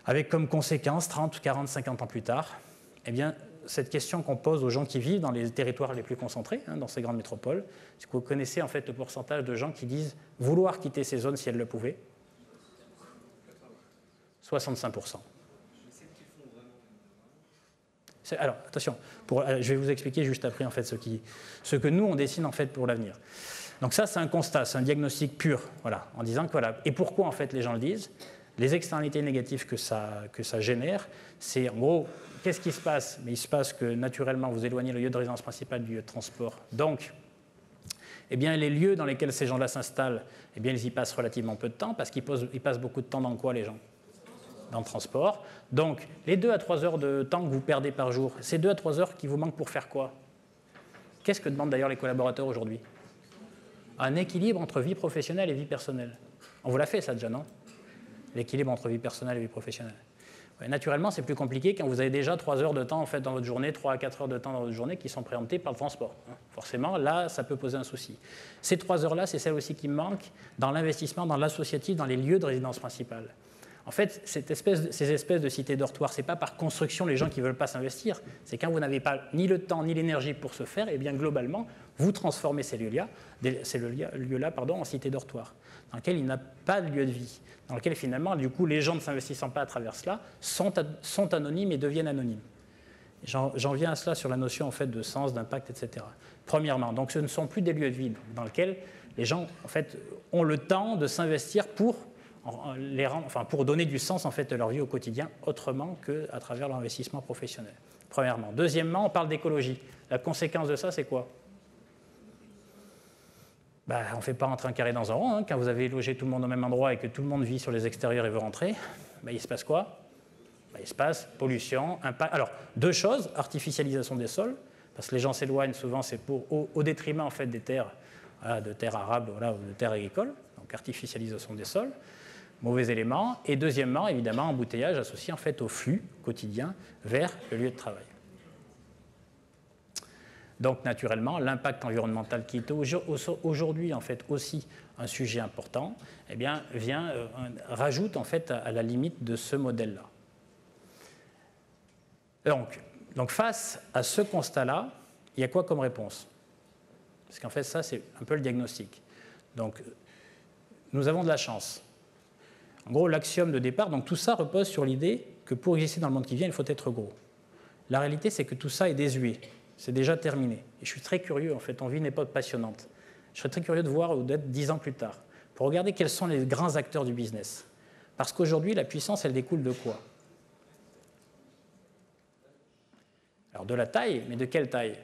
Speaker 1: avec comme conséquence, 30, 40, 50 ans plus tard, eh bien, cette question qu'on pose aux gens qui vivent dans les territoires les plus concentrés, dans ces grandes métropoles, est-ce que vous connaissez en fait le pourcentage de gens qui disent vouloir quitter ces zones si elles le pouvaient? 65%. Alors, attention, je vais vous expliquer juste après en fait, ce que nous, on dessine en fait, pour l'avenir. Donc ça, c'est un constat, c'est un diagnostic pur, voilà, en disant que voilà. Et pourquoi en fait les gens le disent? Les externalités négatives que ça génère, c'est en gros, qu'est-ce qui se passe? Mais il se passe que naturellement, vous éloignez le lieu de résidence principal du lieu de transport. Donc, eh bien, les lieux dans lesquels ces gens-là s'installent, eh bien, ils y passent relativement peu de temps parce qu'ils passent beaucoup de temps dans quoi, les gens? Dans le transport. Donc, les 2 à 3 heures de temps que vous perdez par jour, ces 2 à 3 heures qui vous manquent pour faire quoi? Qu'est-ce que demandent d'ailleurs les collaborateurs aujourd'hui? Un équilibre entre vie professionnelle et vie personnelle. On vous l'a fait ça déjà, non? L'équilibre entre vie personnelle et vie professionnelle. Naturellement, c'est plus compliqué quand vous avez déjà 3 heures de temps en fait, dans votre journée, 3 à 4 heures de temps dans votre journée qui sont préemptées par le transport. Forcément, là, ça peut poser un souci. Ces 3 heures-là, c'est celles aussi qui me manquent dans l'investissement, dans l'associatif, dans les lieux de résidence principale. En fait, ces espèces de cités dortoirs, ce n'est pas par construction les gens qui ne veulent pas s'investir, c'est quand vous n'avez pas ni le temps ni l'énergie pour se faire, et bien globalement, vous transformez ces lieux-là en cités dortoirs, dans lesquels il n'y a pas de lieu de vie, dans lesquels finalement, du coup, les gens ne s'investissant pas à travers cela sont anonymes et deviennent anonymes. J'en viens à cela sur la notion en fait, de sens, d'impact, etc. Premièrement, donc ce ne sont plus des lieux de vie dans lesquels les gens en fait, ont le temps de s'investir pour donner du sens en fait, de leur vie au quotidien autrement qu'à travers leur investissement professionnel. Premièrement. Deuxièmement, on parle d'écologie. La conséquence de ça, c'est quoi ? On ne fait pas rentrer un carré dans un rond. Hein. Quand vous avez logé tout le monde au même endroit et que tout le monde vit sur les extérieurs et veut rentrer, il se passe quoi ? Il se passe pollution, impact. Alors, 2 choses, artificialisation des sols, parce que les gens s'éloignent, souvent c'est au détriment en fait, des terres, de terres arables ou de terres agricoles, donc artificialisation des sols, mauvais élément. Et deuxièmement, évidemment, embouteillage associé en fait, au flux quotidien vers le lieu de travail. Donc, naturellement, l'impact environnemental qui est aujourd'hui en fait, aussi un sujet important, rajoute en fait, à la limite de ce modèle-là. Donc, face à ce constat-là, il y a quoi comme réponse ? Parce qu'en fait, ça, c'est un peu le diagnostic. Donc, nous avons de la chance. En gros, l'axiome de départ, donc tout ça repose sur l'idée que pour exister dans le monde qui vient, il faut être gros. La réalité, c'est que tout ça est désuet. C'est déjà terminé. Et je suis très curieux, en fait, on vit une époque passionnante. Je serais très curieux de voir, ou d'être 10 ans plus tard, pour regarder quels sont les grands acteurs du business. Parce qu'aujourd'hui, la puissance, elle découle de quoi ? Alors de la taille, mais de quelle taille ?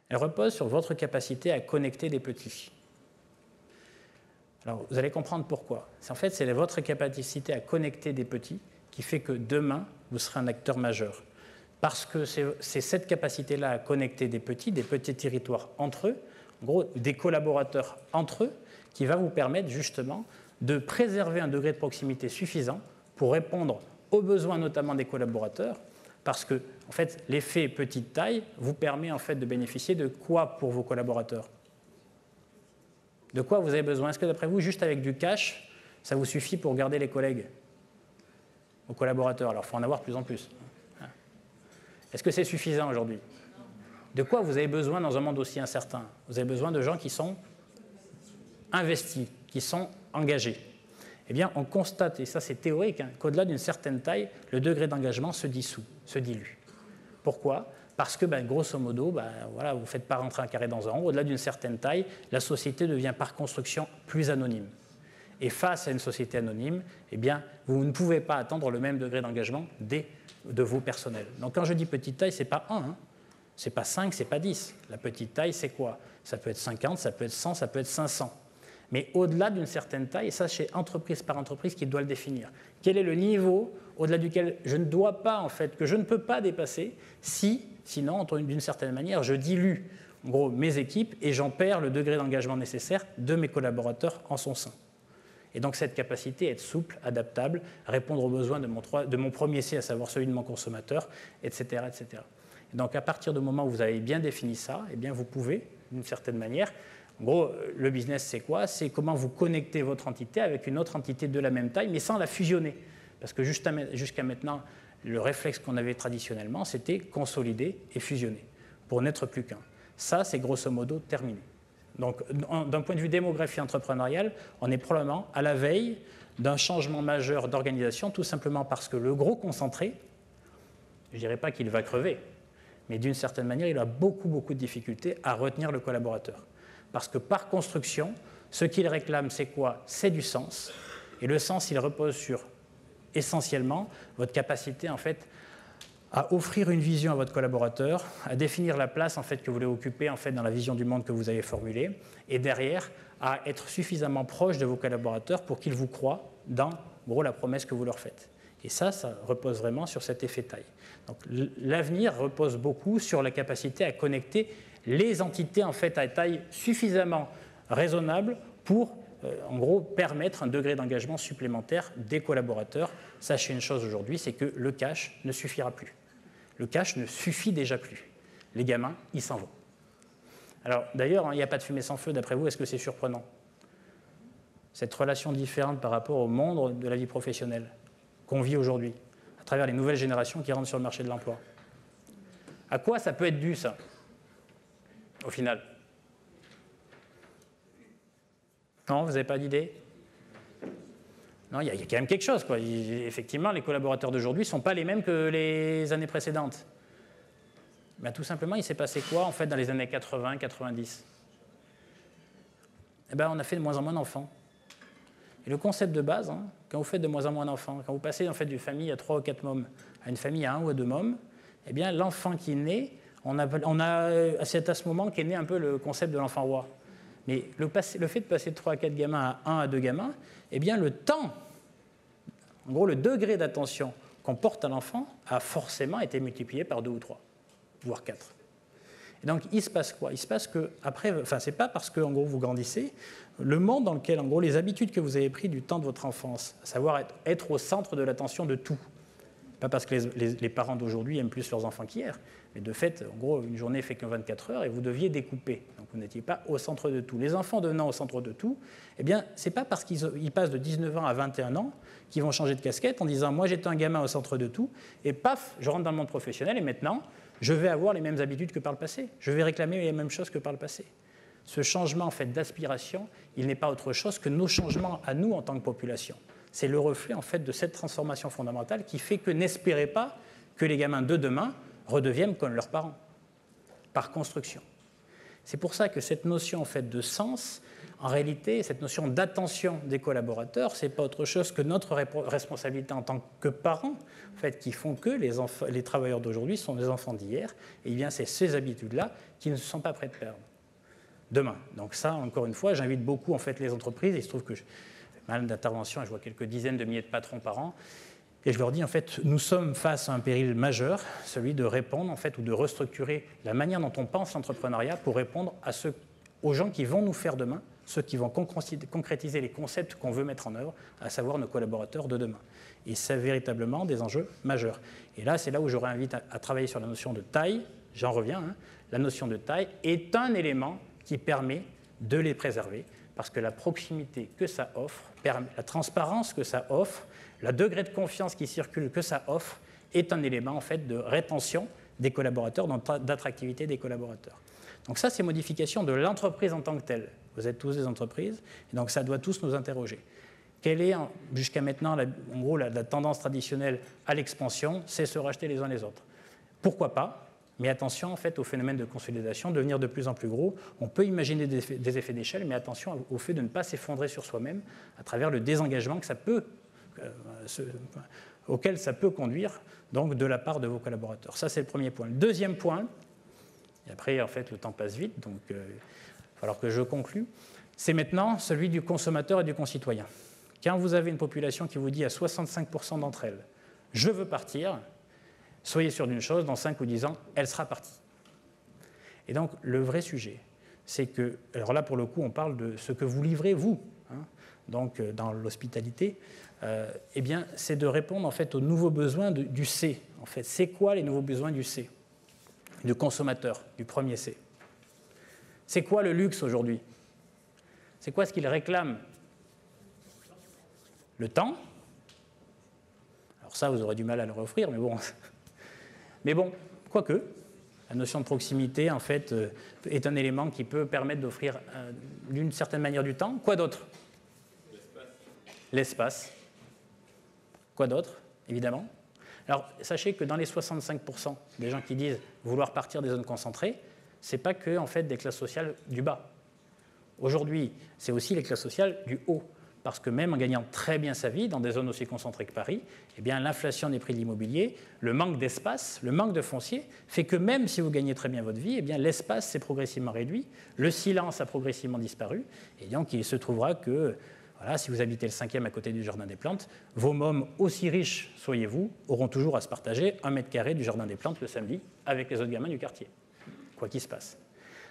Speaker 1: Elle repose sur votre capacité à connecter des petits. Alors vous allez comprendre pourquoi. En fait, c'est votre capacité à connecter des petits qui fait que demain, vous serez un acteur majeur. Parce que c'est cette capacité-là à connecter des petits territoires entre eux, en gros des collaborateurs entre eux, qui va vous permettre justement de préserver un degré de proximité suffisant pour répondre aux besoins notamment des collaborateurs, parce que en fait, l'effet petite taille vous permet en fait, de bénéficier de quoi pour vos collaborateurs ? De quoi vous avez besoin ? Est-ce que d'après vous, juste avec du cash, ça vous suffit pour garder les collègues, vos collaborateurs ? Alors il faut en avoir de plus en plus. Est-ce que c'est suffisant aujourd'hui ? De quoi vous avez besoin dans un monde aussi incertain ? Vous avez besoin de gens qui sont investis, qui sont engagés. Eh bien, on constate, et ça c'est théorique, qu'au-delà d'une certaine taille, le degré d'engagement se dissout, se dilue. Pourquoi ? Parce que, grosso modo, vous ne faites pas rentrer un carré dans un rond. Au-delà d'une certaine taille, la société devient par construction plus anonyme. Et face à une société anonyme, eh bien, vous ne pouvez pas attendre le même degré d'engagement de vos personnels. Donc quand je dis petite taille, ce n'est pas 1, ce n'est pas 5, ce n'est pas 10. La petite taille, c'est quoi ? Ça peut être 50, ça peut être 100, ça peut être 500. Mais au-delà d'une certaine taille, et ça c'est entreprise par entreprise qui doit le définir. Quel est le niveau au-delà duquel je ne dois pas, en fait, que je ne peux pas dépasser sinon, d'une certaine manière, je dilue en gros, mes équipes et j'en perds le degré d'engagement nécessaire de mes collaborateurs en son sein. Et donc cette capacité à être souple, adaptable, à répondre aux besoins de mon premier C, à savoir celui de mon consommateur, etc. etc. Et donc à partir du moment où vous avez bien défini ça, eh bien, vous pouvez, d'une certaine manière, en gros, le business, c'est quoi ? C'est comment vous connectez votre entité avec une autre entité de la même taille, mais sans la fusionner. Parce que jusqu'à maintenant, le réflexe qu'on avait traditionnellement, c'était consolider et fusionner, pour n'être plus qu'un. Ça, c'est grosso modo terminé. Donc, d'un point de vue démographie entrepreneuriale, on est probablement à la veille d'un changement majeur d'organisation, tout simplement parce que le gros concentré, je ne dirais pas qu'il va crever, mais d'une certaine manière, il a beaucoup de difficultés à retenir le collaborateur. Parce que par construction, ce qu'il réclame, c'est quoi ? C'est du sens. Et le sens, il repose sur, essentiellement, votre capacité, en fait, à offrir une vision à votre collaborateur, à définir la place, en fait, que vous voulez occuper, en fait, dans la vision du monde que vous avez formulée, et derrière, à être suffisamment proche de vos collaborateurs pour qu'ils vous croient dans, en gros, la promesse que vous leur faites. Et ça repose vraiment sur cet effet taille. Donc, l'avenir repose beaucoup sur la capacité à connecter les entités en fait, à taille suffisamment raisonnable pour en gros, permettre un degré d'engagement supplémentaire des collaborateurs. Sachez une chose aujourd'hui, c'est que le cash ne suffira plus. Le cash ne suffit déjà plus. Les gamins, ils s'en vont. Alors, d'ailleurs, il n'y a pas de fumée sans feu, d'après vous, est-ce que c'est surprenant? Cette relation différente par rapport au monde de la vie professionnelle qu'on vit aujourd'hui, à travers les nouvelles générations qui rentrent sur le marché de l'emploi. À quoi ça peut être dû, ça, au final? Non, vous n'avez pas d'idée? Non, il y a quand même quelque chose, quoi. Effectivement, les collaborateurs d'aujourd'hui ne sont pas les mêmes que les années précédentes. Ben, tout simplement, il s'est passé quoi, en fait, dans les années 80, 90? Eh ben, on a fait de moins en moins d'enfants. Et le concept de base, hein, quand vous faites de moins en moins d'enfants, quand vous passez en fait, d'une famille à 3 ou 4 mômes à une famille à 1 ou 2 mômes, eh bien, l'enfant qui naît, c'est à ce moment qu'est né un peu le concept de l'enfant roi. Mais le fait de passer de 3 à 4 gamins à 1 à 2 gamins, eh bien, le temps, en gros, le degré d'attention qu'on porte à l'enfant a forcément été multiplié par 2 ou 3, voire 4. Et donc, il se passe quoi? Il se passe que, après, c'est pas parce que, en gros, vous grandissez, le monde dans lequel, en gros, les habitudes que vous avez prises du temps de votre enfance, à savoir être au centre de l'attention de tout, pas parce que les parents d'aujourd'hui aiment plus leurs enfants qu'hier, mais de fait, en gros, une journée fait que 24 heures et vous deviez découper. Donc, vous n'étiez pas au centre de tout. Les enfants devenant au centre de tout, eh bien, c'est pas parce qu'ils passent de 19 ans à 21 ans qu'ils vont changer de casquette en disant « moi, j'étais un gamin au centre de tout, et paf, je rentre dans le monde professionnel, et maintenant, je vais avoir les mêmes habitudes que par le passé. Je vais réclamer les mêmes choses que par le passé. » Ce changement en fait, d'aspiration, il n'est pas autre chose que nos changements à nous en tant que population. C'est le reflet en fait, de cette transformation fondamentale qui fait que n'espérez pas que les gamins de demain redeviennent comme leurs parents, par construction. C'est pour ça que cette notion en fait, de sens, en réalité, cette notion d'attention des collaborateurs, ce n'est pas autre chose que notre responsabilité en tant que parents, en fait, qui font que les travailleurs d'aujourd'hui sont des enfants d'hier, et bien c'est ces habitudes-là qui ne sont pas prêts de perdre demain. Donc ça, encore une fois, j'invite beaucoup en fait, les entreprises, il se trouve que je fais mal d'interventions et je vois quelques dizaines de milliers de patrons par an, et je leur dis, en fait, nous sommes face à un péril majeur, celui de répondre, en fait, ou de restructurer la manière dont on pense l'entrepreneuriat pour répondre aux gens qui vont nous faire demain, ceux qui vont concrétiser les concepts qu'on veut mettre en œuvre, à savoir nos collaborateurs de demain. Et c'est véritablement des enjeux majeurs. Et là, c'est là où je réinvite à travailler sur la notion de taille. J'en reviens. Hein. La notion de taille est un élément qui permet de les préserver, parce que la proximité que ça offre, la transparence que ça offre, le degré de confiance qui circule que ça offre, est un élément en fait, de rétention des collaborateurs, d'attractivité des collaborateurs. Donc ça, c'est modification de l'entreprise en tant que telle. Vous êtes tous des entreprises, et donc ça doit tous nous interroger. Quelle est, jusqu'à maintenant, en gros, la tendance traditionnelle à l'expansion? C'est se racheter les uns les autres. Pourquoi pas? Mais attention en fait, au phénomène de consolidation, devenir de plus en plus gros. On peut imaginer des effets d'échelle, mais attention au fait de ne pas s'effondrer sur soi-même à travers le désengagement que ça peut, auquel ça peut conduire donc, de la part de vos collaborateurs. Ça, c'est le premier point. Le deuxième point, et après, en fait, le temps passe vite, donc il va falloir que je conclue, c'est maintenant celui du consommateur et du concitoyen. Quand vous avez une population qui vous dit à 65% d'entre elles « je veux partir », soyez sûr d'une chose, dans 5 ou 10 ans, elle sera partie. Et donc, le vrai sujet, c'est que, alors là, pour le coup, on parle de ce que vous livrez, vous, hein, donc dans l'hospitalité, eh bien, c'est de répondre en fait, aux nouveaux besoins du C. En fait, c'est quoi les nouveaux besoins du C, du consommateur, du premier C? C'est quoi le luxe aujourd'hui? C'est quoi ce qu'il réclame? Le temps. Alors ça, vous aurez du mal à le offrir, mais bon... Mais bon, quoique, la notion de proximité, en fait, est un élément qui peut permettre d'offrir, d'une certaine manière, du temps. Quoi d'autre? L'espace. Quoi d'autre, évidemment? Alors, sachez que dans les 65% des gens qui disent vouloir partir des zones concentrées, ce n'est pas que, en fait, des classes sociales du bas. Aujourd'hui, c'est aussi les classes sociales du haut. Parce que même en gagnant très bien sa vie dans des zones aussi concentrées que Paris, eh bien, l'inflation des prix de l'immobilier, le manque d'espace, le manque de foncier, fait que même si vous gagnez très bien votre vie, eh bien, l'espace s'est progressivement réduit, le silence a progressivement disparu, et donc il se trouvera que, voilà, si vous habitez le 5e à côté du Jardin des Plantes, vos mômes, aussi riches soyez-vous, auront toujours à se partager 1 mètre carré du Jardin des Plantes le samedi avec les autres gamins du quartier, quoi qu'il se passe.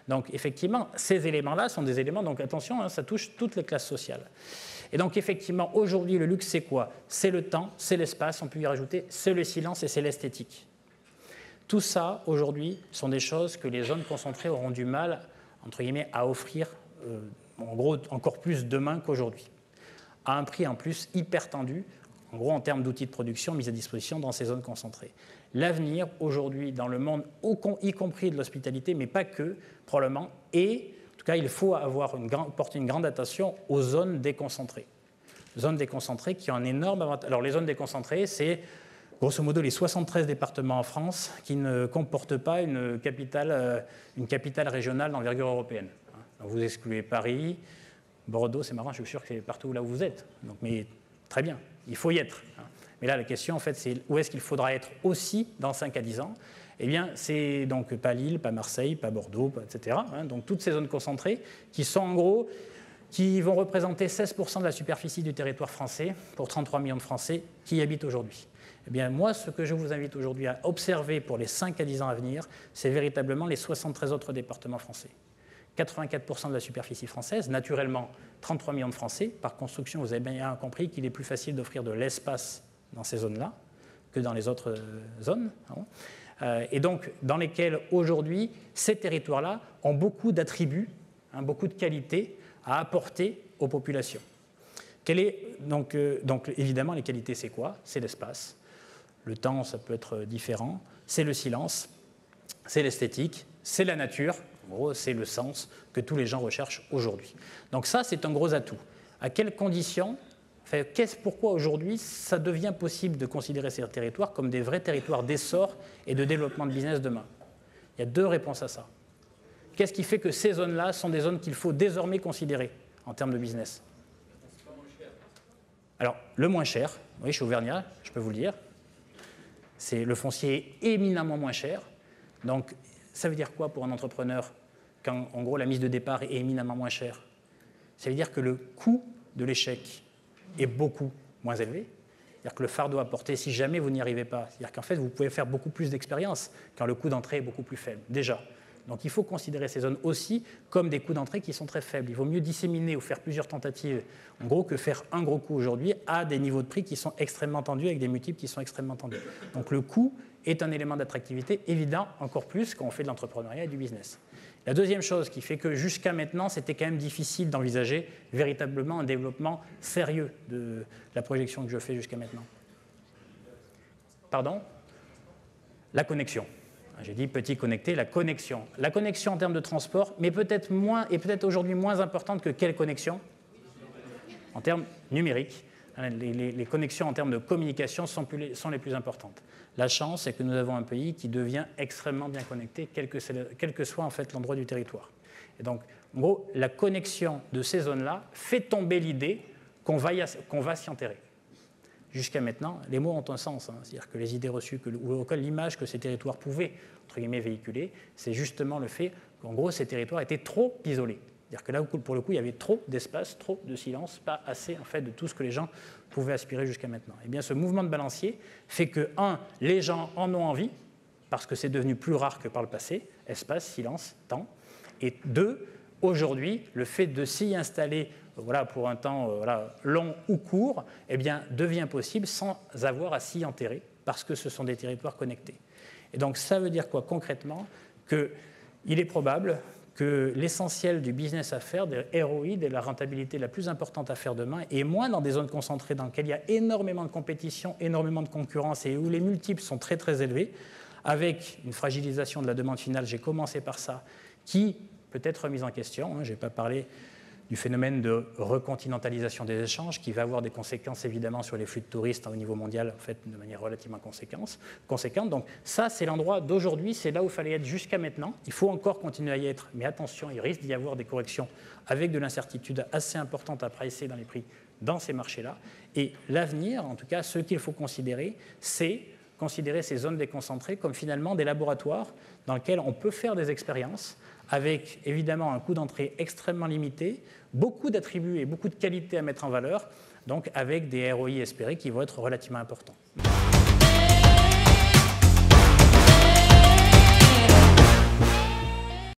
Speaker 1: Donc effectivement, ces éléments-là sont des éléments, donc attention, hein, ça touche toutes les classes sociales. Et donc effectivement, aujourd'hui, le luxe, c'est quoi? C'est le temps, c'est l'espace, on peut y rajouter, c'est le silence et c'est l'esthétique. Tout ça, aujourd'hui, sont des choses que les zones concentrées auront du mal, entre guillemets, à offrir, en gros, encore plus demain qu'aujourd'hui, à un prix en plus hyper tendu, en gros, en termes d'outils de production mis à disposition dans ces zones concentrées. L'avenir, aujourd'hui, dans le monde, y compris de l'hospitalité, mais pas que, probablement, et en tout cas, il faut porter une grande attention aux zones déconcentrées. Zones déconcentrées qui ont un énorme avantage. Alors, les zones déconcentrées, c'est grosso modo les 73 départements en France qui ne comportent pas une capitale régionale d'envergure européenne. Donc, vous excluez Paris, Bordeaux, c'est marrant, je suis sûr que c'est partout là où vous êtes. Donc, mais très bien, il faut y être. Mais là, la question, en fait, c'est où est-ce qu'il faudra être aussi dans 5 à 10 ans? Eh bien, c'est donc pas Lille, pas Marseille, pas Bordeaux, etc. Donc, toutes ces zones concentrées qui sont en gros, qui vont représenter 16% de la superficie du territoire français pour 33 millions de Français qui y habitent aujourd'hui. Eh bien, moi, ce que je vous invite aujourd'hui à observer pour les 5 à 10 ans à venir, c'est véritablement les 73 autres départements français. 84% de la superficie française, naturellement 33 millions de Français. Par construction, vous avez bien compris qu'il est plus facile d'offrir de l'espace dans ces zones-là que dans les autres zones. Et donc, dans lesquelles, aujourd'hui, ces territoires-là ont beaucoup d'attributs, beaucoup de qualités à apporter aux populations. Donc, évidemment, les qualités, c'est quoi? C'est l'espace. Le temps, ça peut être différent. C'est le silence, c'est l'esthétique, c'est la nature. En gros, c'est le sens que tous les gens recherchent aujourd'hui. Donc ça, c'est un gros atout. À quelles conditions? Pourquoi aujourd'hui ça devient possible de considérer ces territoires comme des vrais territoires d'essor et de développement de business demain? Il y a 2 réponses à ça. Qu'est-ce qui fait que ces zones-là sont des zones qu'il faut désormais considérer en termes de business? Alors, le moins cher, oui, je suis auvergnat, je peux vous le dire, c'est le foncier est éminemment moins cher. Donc, ça veut dire quoi pour un entrepreneur quand, en gros, la mise de départ est éminemment moins chère? Ça veut dire que le coût de l'échec est beaucoup moins élevé. C'est-à-dire que le fardeau à porter, si jamais vous n'y arrivez pas, c'est-à-dire qu'en fait, vous pouvez faire beaucoup plus d'expérience quand le coût d'entrée est beaucoup plus faible, déjà. Donc, il faut considérer ces zones aussi comme des coûts d'entrée qui sont très faibles. Il vaut mieux disséminer ou faire plusieurs tentatives, en gros, que faire un gros coup aujourd'hui à des niveaux de prix qui sont extrêmement tendus, avec des multiples qui sont extrêmement tendus. Donc, le coût est un élément d'attractivité évident, encore plus quand on fait de l'entrepreneuriat et du business. La deuxième chose qui fait que jusqu'à maintenant, c'était quand même difficile d'envisager véritablement un développement sérieux de la projection que je fais jusqu'à maintenant. Pardon? La connexion. J'ai dit petit connecté, la connexion. La connexion en termes de transport, mais peut-être moins, et peut-être aujourd'hui moins importante que quelle connexion? En termes numériques. Les connexions en termes de communication sont les plus importantes. La chance, c'est que nous avons un pays qui devient extrêmement bien connecté, quel que soit en fait l'endroit du territoire. Et donc, en gros, la connexion de ces zones-là fait tomber l'idée qu'on va s'y enterrer. Jusqu'à maintenant, les mots ont un sens. C'est-à-dire que les idées reçues, ou l'image que ces territoires pouvaient, entre guillemets, véhiculer, c'est justement le fait qu'en gros, ces territoires étaient trop isolés. C'est-à-dire que là, pour le coup, il y avait trop d'espace, trop de silence, pas assez en fait, de tout ce que les gens pouvaient aspirer jusqu'à maintenant. Et bien, ce mouvement de balancier fait que, 1, les gens en ont envie, parce que c'est devenu plus rare que par le passé, espace, silence, temps. Et 2, aujourd'hui, le fait de s'y installer pour un temps long ou court, eh bien, devient possible sans avoir à s'y enterrer, parce que ce sont des territoires connectés. Et donc, ça veut dire quoi concrètement? Qu'il est probable que l'essentiel du business à faire, des ROI, de la rentabilité la plus importante à faire demain, est moins dans des zones concentrées dans lesquelles il y a énormément de compétition, énormément de concurrence et où les multiples sont très très élevés, avec une fragilisation de la demande finale, j'ai commencé par ça, qui peut être remise en question. Je n'ai pas parlé du phénomène de recontinentalisation des échanges qui va avoir des conséquences évidemment sur les flux de touristes au niveau mondial en fait, de manière relativement conséquente. Donc ça, c'est l'endroit d'aujourd'hui, c'est là où il fallait être jusqu'à maintenant. Il faut encore continuer à y être, mais attention, il risque d'y avoir des corrections avec de l'incertitude assez importante à pricer dans les prix dans ces marchés-là. Et l'avenir, en tout cas, ce qu'il faut considérer, c'est considérer ces zones déconcentrées comme finalement des laboratoires dans lesquels on peut faire des expériences avec évidemment un coût d'entrée extrêmement limité, beaucoup d'attributs et beaucoup de qualités à mettre en valeur, donc avec des ROI espérés qui vont être relativement importants.